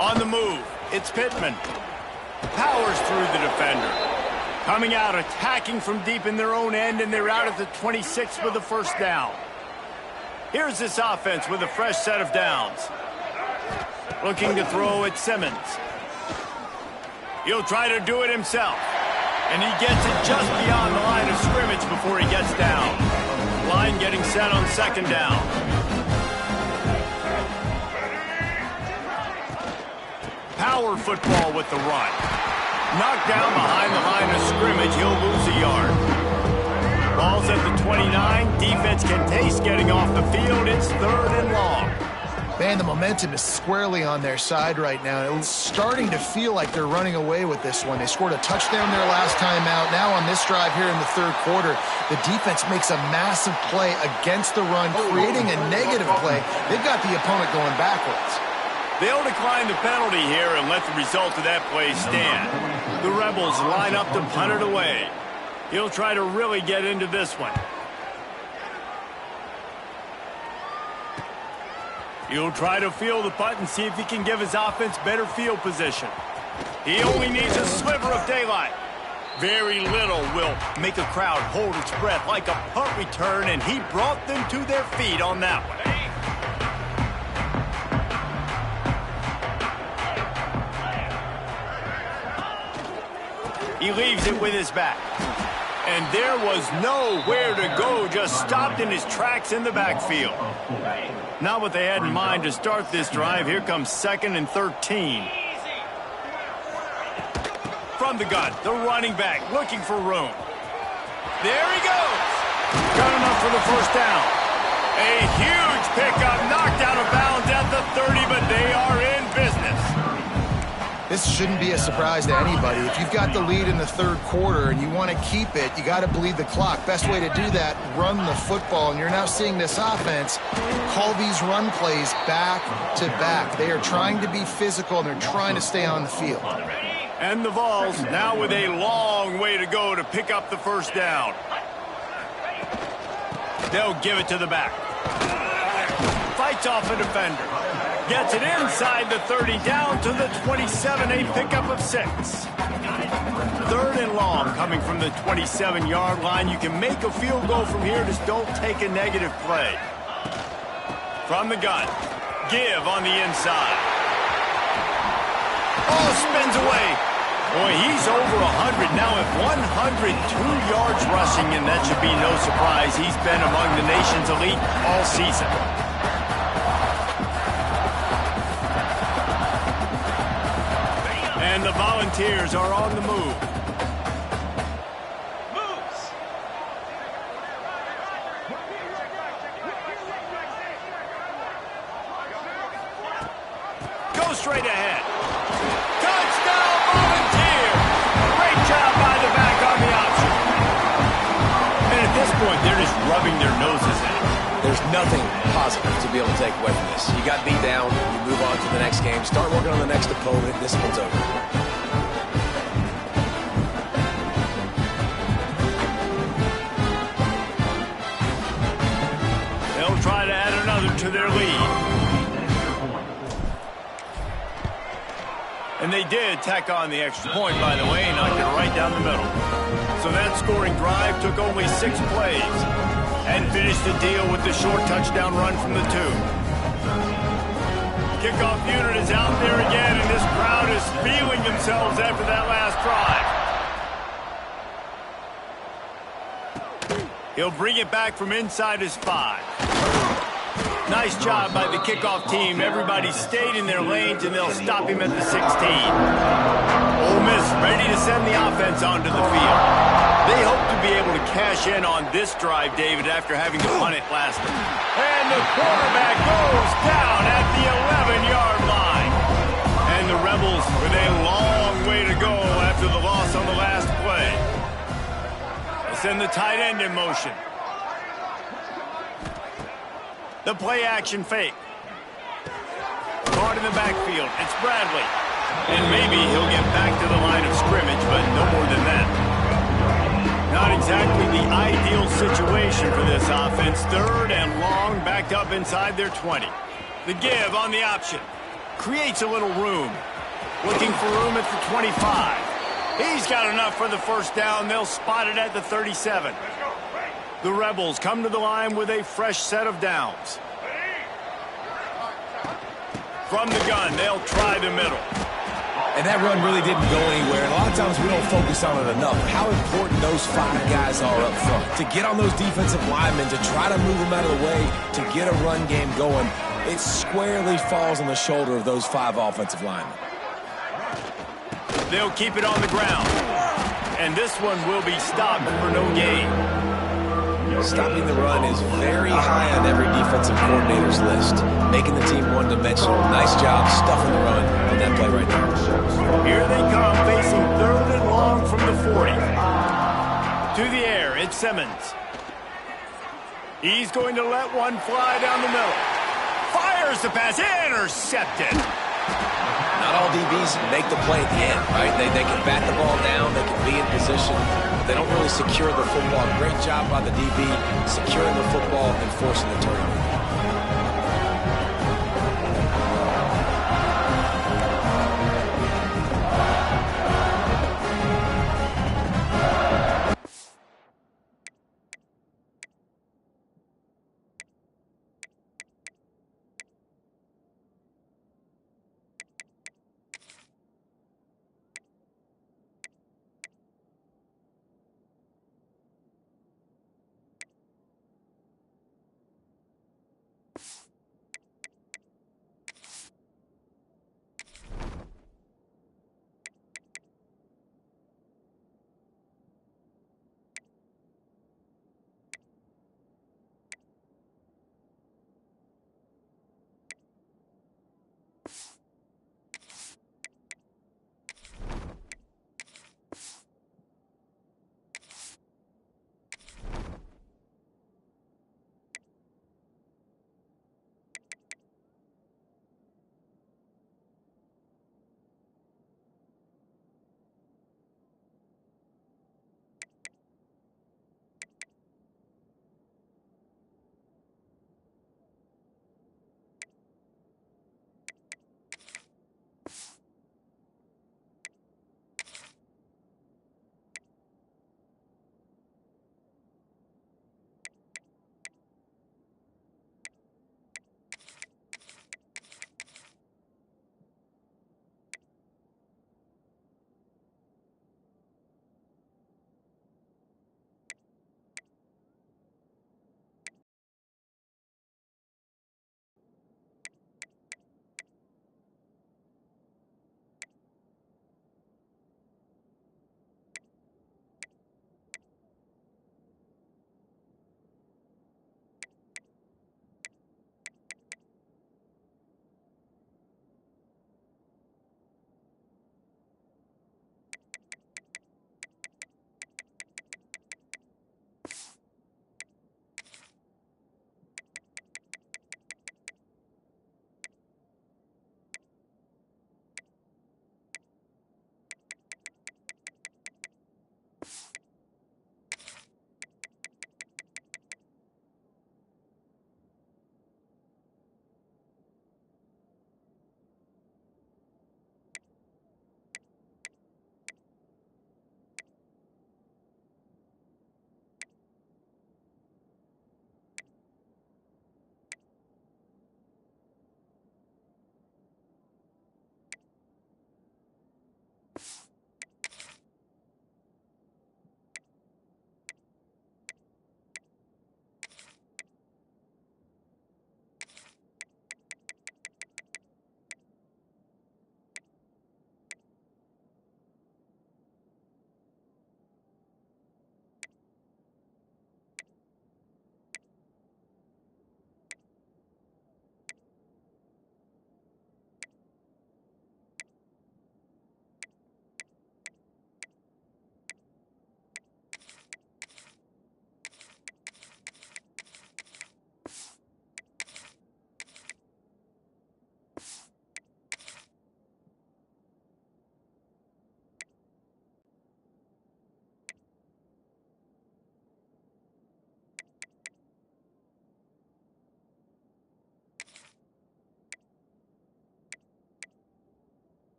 On the move, it's Pittman. Powers through the defender. Coming out, attacking from deep in their own end, and they're out at the 26 with the first down. Here's this offense with a fresh set of downs. Looking to throw at Simmons. He'll try to do it himself. And he gets it just beyond the line of scrimmage before he gets down. Line getting set on second down. Power football with the run. Knocked down behind the line of scrimmage, he'll lose a yard. Ball's at the 29. Defense can taste getting off the field. It's 3rd and long. Man, the momentum is squarely on their side right now. It's starting to feel like they're running away with this one. They scored a touchdown their last time out. Now on this drive here in the 3rd quarter, the defense makes a massive play against the run, creating a negative play. They've got the opponent going backwards. They'll decline the penalty here and let the result of that play stand. The Rebels line up to punt it away. He'll try to really get into this one. He'll try to field the punt and see if he can give his offense better field position. He only needs a sliver of daylight. Very little will make a crowd hold its breath like a punt return, and he brought them to their feet on that one. He leaves it with his back. And there was nowhere to go, just stopped in his tracks in the backfield. Not what they had in mind to start this drive. Here comes 2nd and 13. From the gun, the running back looking for room. There he goes. Got enough for the first down. A huge pickup, knocked out of bounds at the 30, but they are in business. This shouldn't be a surprise to anybody. If you've got the lead in the 3rd quarter and you want to keep it, you got to bleed the clock. Best way to do that, run the football. And you're now seeing this offense call these run plays back to back. They are trying to be physical, and they're trying to stay on the field. And the Vols now with a long way to go to pick up the first down. They'll give it to the back. Fights off a defender. Gets it inside the 30, down to the 27, a pickup of 6. 3rd and long coming from the 27-yard line. You can make a field goal from here, just don't take a negative play. From the gun, give on the inside. Oh, spins away. Boy, he's over 100 now at 102 yards rushing, and that should be no surprise. He's been among the nation's elite all season. And the Volunteers are on the move. Go straight ahead. Touchdown, Volunteers! Great job by the back on the option. And at this point, they're just rubbing their noses in it. There's nothing positive to be able to take away from this. You got beat down, you move on to the next game, start working on the next opponent, this one's over. They'll try to add another to their lead. And they did tack on the extra point, by the way, and knocked it right down the middle. So that scoring drive took only 6 plays and finished the deal with the short touchdown run from the 2. Kickoff unit is out there again, and this crowd is feeling themselves after that last drive. He'll bring it back from inside his 5. Nice job by the kickoff team. Everybody stayed in their lanes, and they'll stop him at the 16. Ole Miss ready to send the offense onto the field. They hope to be able to cash in on this drive, David, after having to punt it last time. And the quarterback goes down at the 11-yard line. And the Rebels with a long way to go after the loss on the last play. They'll send the tight end in motion. The play action fake. Caught in the backfield. It's Bradley. And maybe he'll get back to the line of scrimmage, but no more than that. Not exactly the ideal situation for this offense. 3rd and long, backed up inside their 20. The give on the option. Creates a little room. Looking for room at the 25. He's got enough for the first down. They'll spot it at the 37. The Rebels come to the line with a fresh set of downs. From the gun, they'll try the middle. And that run really didn't go anywhere. And a lot of times we don't focus on it enough. How important those 5 guys are up front. To get on those defensive linemen, to try to move them out of the way, to get a run game going, it squarely falls on the shoulder of those 5 offensive linemen. They'll keep it on the ground. And this one will be stopped for no gain. Stopping the run is very high on every defensive coordinator's list. Making the team one-dimensional. Nice job stuffing the run on that play right there. Here they come, facing 3rd and long from the 40. To the air, it's Simmons. He's going to let one fly down the middle. Fires the pass, intercepted. Not all DBs make the play at the end, right? They can bat the ball down, they can be in position. They don't really secure the football. Great job by the DB securing the football and forcing the turnover.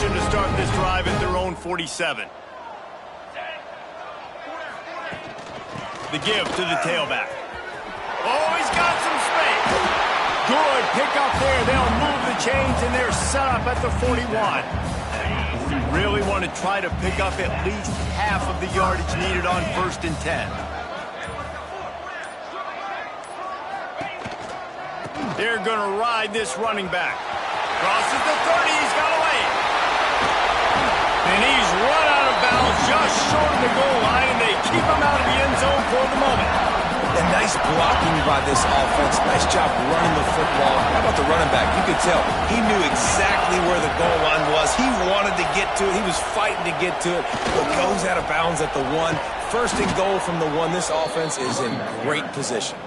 position to start this drive at their own 47. The give to the tailback. Oh, he's got some space. Good pick up there. They'll move the chains, and they're set up at the 41. You really want to try to pick up at least half of the yardage needed on 1st and 10. They're going to ride this running back. Crosses the 30. He's got away. And he's run out of bounds just short of the goal line, and they keep him out of the end zone for the moment. And nice blocking by this offense. Nice job running the football. How about the running back? You could tell he knew exactly where the goal line was. He wanted to get to it. He was fighting to get to it, but goes out of bounds at the 1. 1st and goal from the 1. This offense is in great position.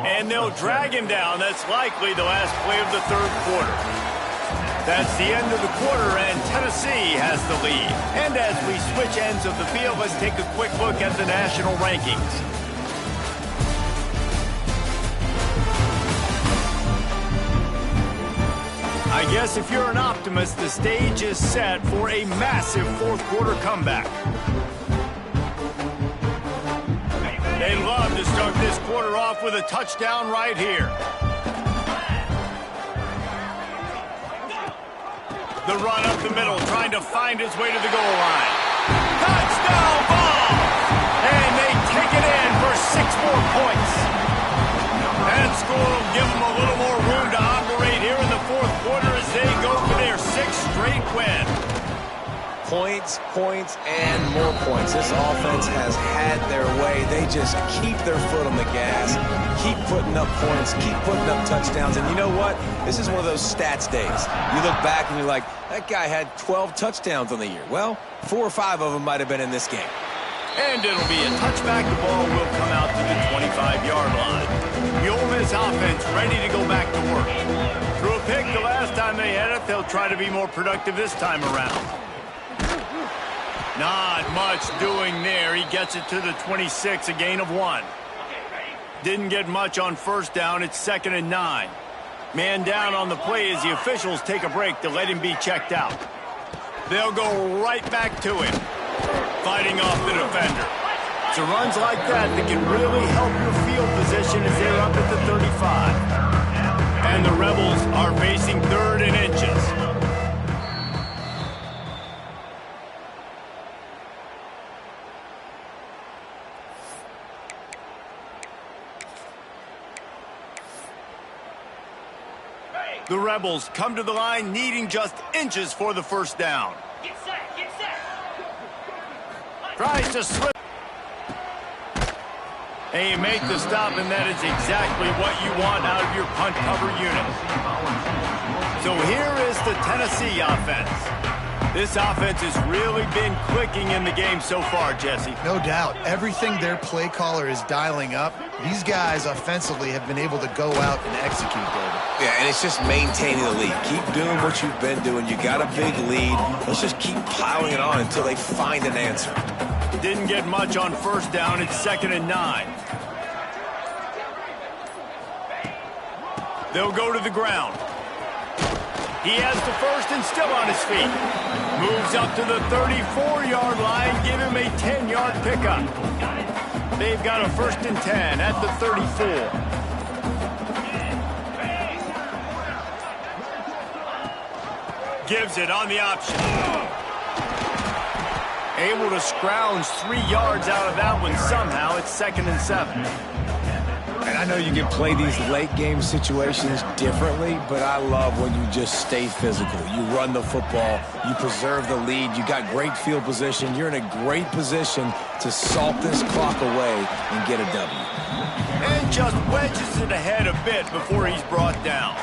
And they'll drag him down. That's likely the last play of the 3rd quarter. That's the end of the quarter, and Tennessee has the lead. And as we switch ends of the field, let's take a quick look at the national rankings. I guess if you're an optimist, the stage is set for a massive 4th quarter comeback. They love to start this quarter off with a touchdown right here. The run up the middle, trying to find his way to the goal line. Touchdown ball! And they take it in for 6 more points. That score will give them a little more room to operate here in the 4th quarter as they go for their 6th straight win. Points, points, and more points. This offense has had their way. They just keep their foot on the gas, keep putting up points, keep putting up touchdowns. And you know what? This is one of those stats days. You look back and you're like, that guy had 12 touchdowns on the year. Well, 4 or 5 of them might have been in this game. And it'll be a touchback. The ball will come out to the 25-yard line. The Ole Miss offense ready to go back to work. Threw a pick the last time they had it. They'll try to be more productive this time around. Not much doing there. He gets it to the 26, a gain of 1. Didn't get much on 1st down. It's 2nd and 9. Man down on the play as the officials take a break to let him be checked out. They'll go right back to him, fighting off the defender. It's runs like that that can really help your field position as they're up at the 35. And the Rebels are facing 3rd and inches. The Rebels come to the line needing just inches for the 1st down. Get set, get set. Tries to slip. And you make the stop, and that is exactly what you want out of your punt cover unit. So here is the Tennessee offense. This offense has really been clicking in the game so far, Jesse. No doubt. Everything their play caller is dialing up, these guys offensively have been able to go out and execute, David. Yeah, and it's just maintaining the lead. Keep doing what you've been doing. You got a big lead. Let's just keep piling it on until they find an answer. Didn't get much on 1st down. It's 2nd and 9. They'll go to the ground. He has the 1st and still on his feet. Moves up to the 34-yard line. Give him a 10-yard pickup. They've got a 1st and 10 at the 34. Gives it on the option. Able to scrounge 3 yards out of that one somehow. It's 2nd and 7. And I know you can play these late-game situations differently, but I love when you just stay physical. You run the football. You preserve the lead. You got great field position. You're in a great position to salt this clock away and get a W. And just wedges it ahead a bit before he's brought down.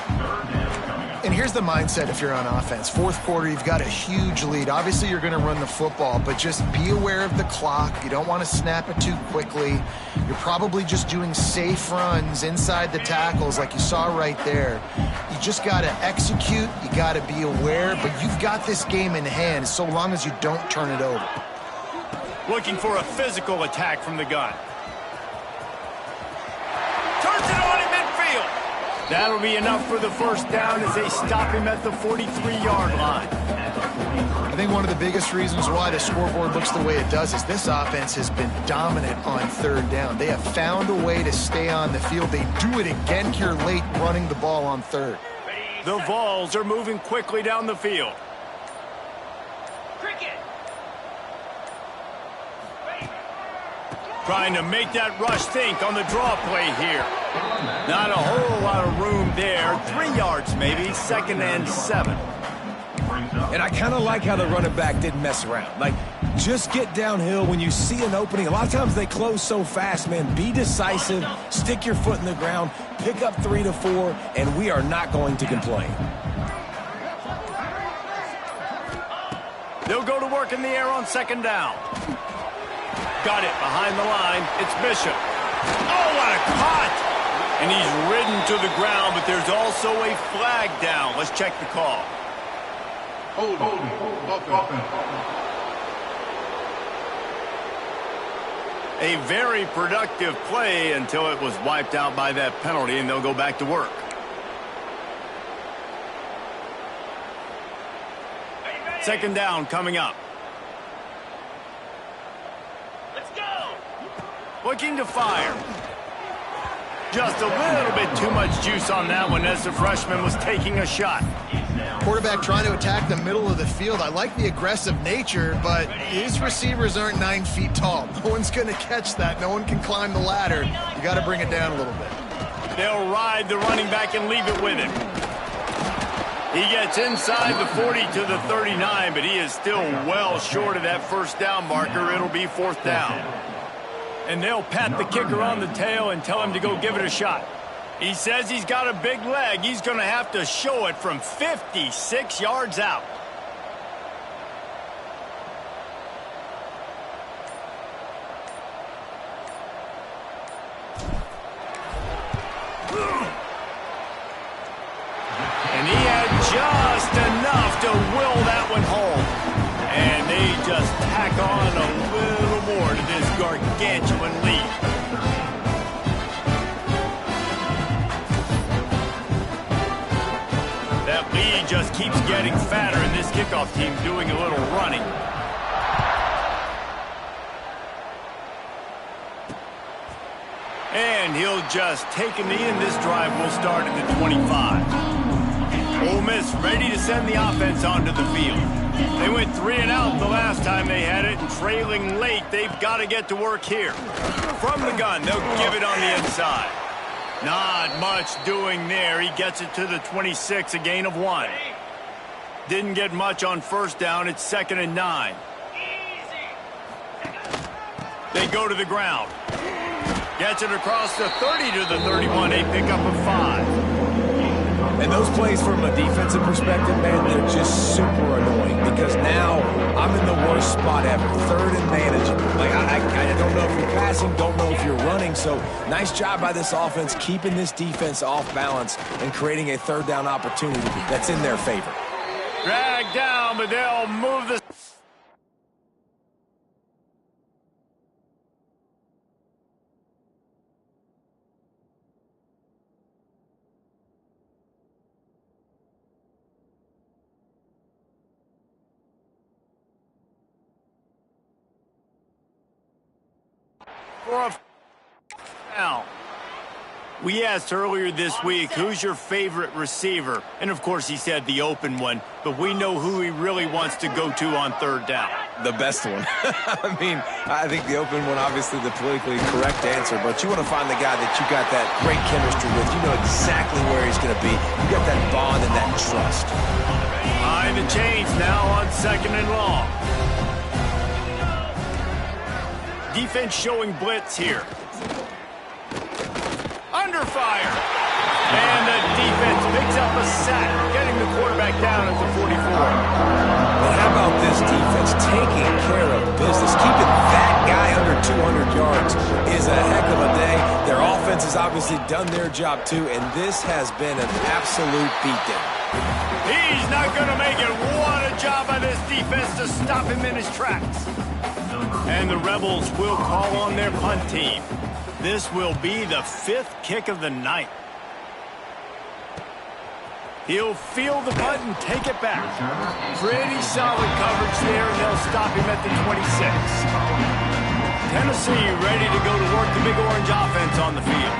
And here's the mindset if you're on offense. 4th quarter, you've got a huge lead. Obviously, you're going to run the football, but just be aware of the clock. You don't want to snap it too quickly. You're probably just doing safe runs inside the tackles like you saw right there. You just got to execute. You got to be aware, but you've got this game in hand so long as you don't turn it over. Looking for a physical attack from the gun. Turns it on in midfield. That'll be enough for the 1st down as they stop him at the 43-yard line. I think one of the biggest reasons why the scoreboard looks the way it does is this offense has been dominant on third down. They have found a way to stay on the field. They do it again here late running the ball on third. The Vols are moving quickly down the field. Cricket. Trying to make that rush think on the draw play here. Not a whole lot of room there. 3 yards maybe, 2nd and 7. And I kind of like how the running back didn't mess around. Like, just get downhill when you see an opening. A lot of times they close so fast, man. Be decisive, stick your foot in the ground, pick up 3 to 4, and we are not going to complain. They'll go to work in the air on 2nd down. Got it behind the line. It's Bishop. Oh, what a cut! And he's ridden to the ground, but there's also a flag down. Let's check the call. Hold offense. A very productive play until it was wiped out by that penalty, and they'll go back to work. Second down coming up. Let's go. Looking to fire. Just a little bit too much juice on that one as the freshman was taking a shot. Quarterback trying to attack the middle of the field. I like the aggressive nature, but his receivers aren't 9 feet tall. No one's going to catch that. No one can climb the ladder. You got to bring it down a little bit. They'll ride the running back and leave it with him. He gets inside the 40 to the 39, but he is still well short of that first down marker. It'll be 4th down. And they'll pat the kicker on the tail and tell him to go give it a shot. He says he's got a big leg. He's going to have to show it from 56 yards out. And he had just enough to will that one home. And they just tack on a little more to this gargantuan lead. That lead just keeps getting fatter, and this kickoff team doing a little running. And he'll just take a knee, and this drive will start at the 25. Ole Miss ready to send the offense onto the field. They went 3 and out the last time they had it, and trailing late, they've got to get to work here. From the gun, they'll give it on the inside. Not much doing there. He gets it to the 26, a gain of 1. Didn't get much on first down. It's 2nd and 9. They go to the ground. Gets it across the 30 to the 31, a pickup of 5. And those plays from a defensive perspective, man, they're just super annoying because now I'm in the worst spot ever. 3rd and manageable. Like, I don't know if you're passing, don't know if you're running. So nice job by this offense keeping this defense off balance and creating a 3rd down opportunity that's in their favor. Drag down, but they'll move the... Now, we asked earlier this week, who's your favorite receiver? And, of course, he said the open one, but we know who he really wants to go to on 3rd down. The best one. I mean, I think the open one, obviously the politically correct answer, but you want to find the guy that you got that great chemistry with. You know exactly where he's going to be. You got that bond and that trust. Behind the chains now on 2nd and long. Defense showing blitz here. Under fire. And the defense picks up a sack, getting the quarterback down at the 44. But how about this defense taking care of business? Keeping that guy under 200 yards is a heck of a day. Their offense has obviously done their job too, and this has been an absolute beatdown. He's not going to make it. What a job by this defense to stop him in his tracks. And the Rebels will call on their punt team. This will be the 5th kick of the night. He'll feel the punt and take it back. Pretty solid coverage there, and they'll stop him at the 26. Tennessee ready to go to work the Big Orange offense on the field.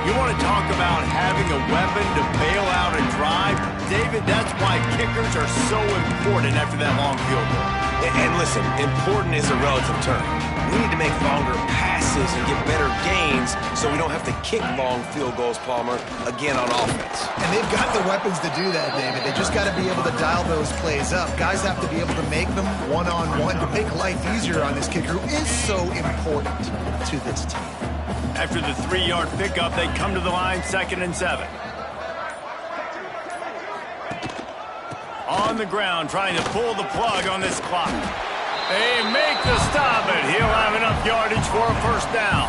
You want to talk about having a weapon to bail out a drive? David, that's why kickers are so important after that long field goal. And listen, important is a relative term. We need to make longer passes and get better gains so we don't have to kick long field goals, Palmer, again on offense. And they've got the weapons to do that, David. They just got to be able to dial those plays up. Guys have to be able to make them one-on-one to make life easier on this kicker who is so important to this team. After the 3-yard pickup, they come to the line, 2nd and 7. On the ground, trying to pull the plug on this clock. They make the stop, but he'll have enough yardage for a first down.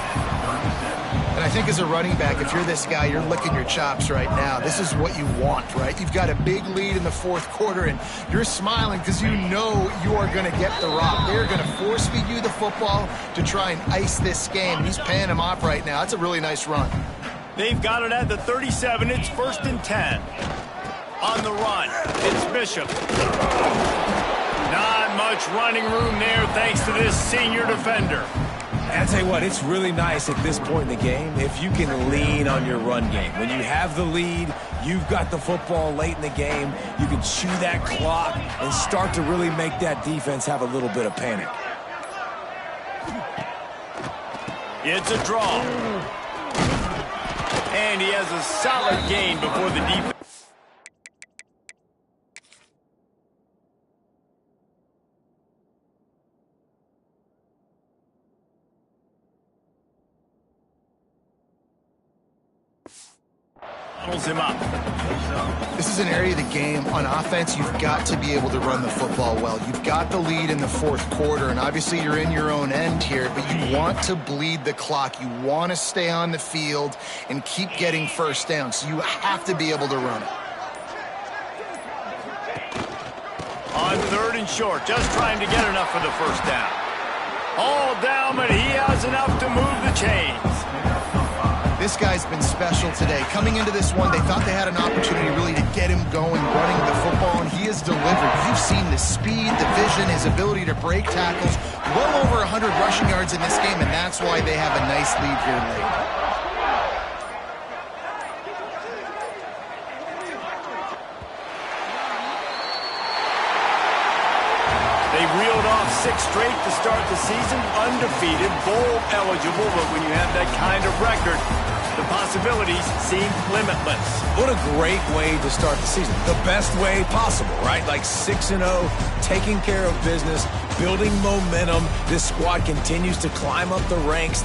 And I think as a running back, if you're this guy, you're licking your chops right now. This is what you want, right? You've got a big lead in the 4th quarter, and you're smiling because you know you are going to get the rock. They're going to force-feed you the football to try and ice this game. He's paying him off right now. That's a really nice run. They've got it at the 37. It's 1st and 10. On the run, it's Bishop. Not much running room there thanks to this senior defender. And I tell you what, it's really nice at this point in the game if you can lean on your run game. When you have the lead, you've got the football late in the game, you can chew that clock and start to really make that defense have a little bit of panic. It's a draw. And he has a solid gain before the defense. Him up. This is an area of the game. On offense, you've got to be able to run the football well. You've got the lead in the 4th quarter, and obviously you're in your own end here, but you want to bleed the clock. You want to stay on the field and keep getting first down, so you have to be able to run it. On 3rd and short, just trying to get enough for the first down. All down, but he has enough to move the chains. This guy's been special today. Coming into this one, they thought they had an opportunity really to get him going, running the football, and he has delivered. You've seen the speed, the vision, his ability to break tackles. Well over 100 rushing yards in this game, and that's why they have a nice lead here late. They reeled off 6 straight to start the season, undefeated, bowl eligible, but when you have that kind of record, the possibilities seem limitless. What a great way to start the season. The best way possible, right? Like 6-0, taking care of business, building momentum. This squad continues to climb up the ranks.